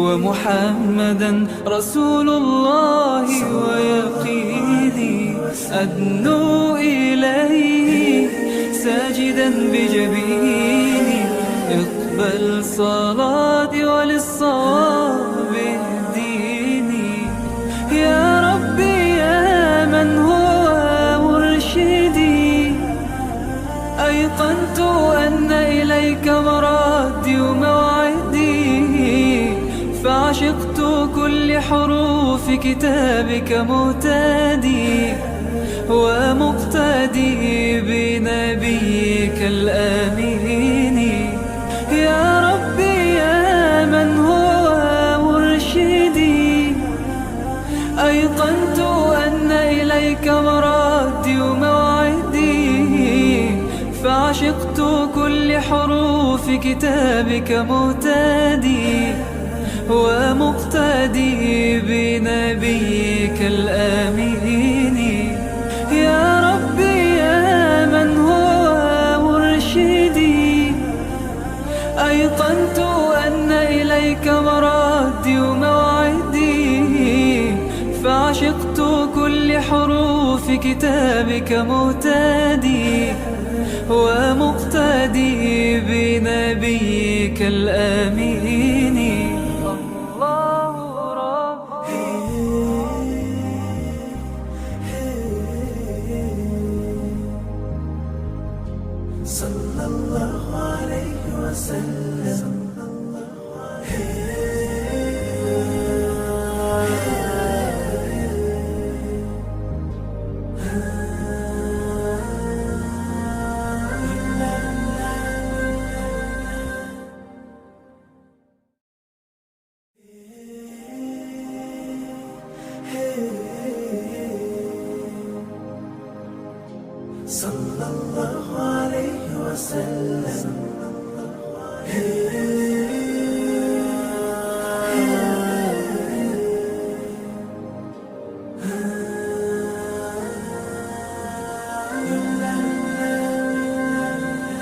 ومحمدا رسول الله ويقيني أدنو إليه ساجدا بجبيني اقبل صلاتي وللصواب اهديني يا ربي يا من هو مرشدي أيقنت أن إليك مرادي وموعدي فعشقت كل حروف كتابك مهتدي ومقتدي بنبيك الآمين يا ربي يا من هو مرشدي أيقنت أن إليك مرادي وموعدي فعشقت كل حروف كتابك مهتدي ومقتدي بنبيك الآمين يا ربي يا من هو مرشدي أيقنت أن إليك مرادي وموعدي فعشقت كل حروف كتابك مهتدي ومقتدي بنبيك الآمين الله ربي صلى الله عليه وسلم صلى الله عليه وسلم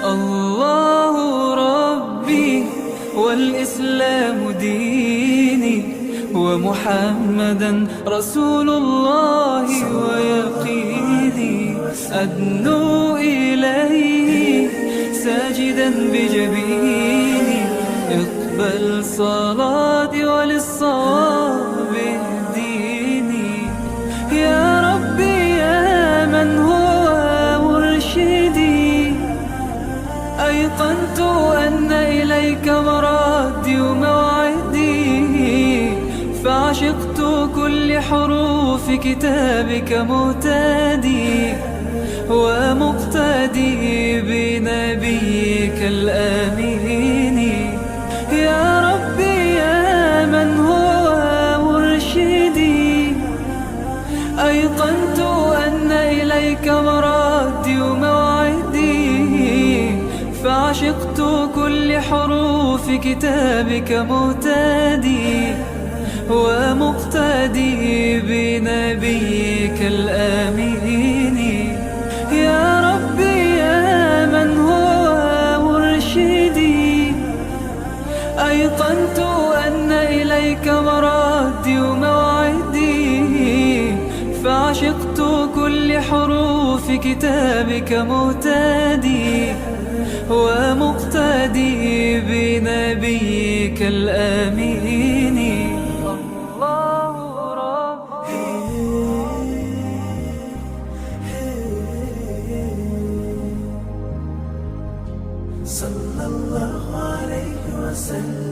الله ربي والإسلام ديني ومحمدا رسول الله ويقيني أدنو إليه ساجدا بجبيني اقبل صلاتي وللصواب اهديني يا ربي يا من هو مرشدي أيقنت أن إليك مرادي وموعدي فعشقت كل حروف كتابك مهتدي ومقتدي بنبيك الآمين يا ربي يا من هو مرشدي أيقنت أن إليك مرادي وموعدي فعشقت كل حروف كتابك مهتدي ومقتدي بنبيك الآمين يا ربي يا من هو مرشدي أيقنت أن إليك مرادي وموعدي فعشقت كل حروف كتابك مهتدي ومقتدي بنبيك الآمين الله ربي صلى الله عليه وسلم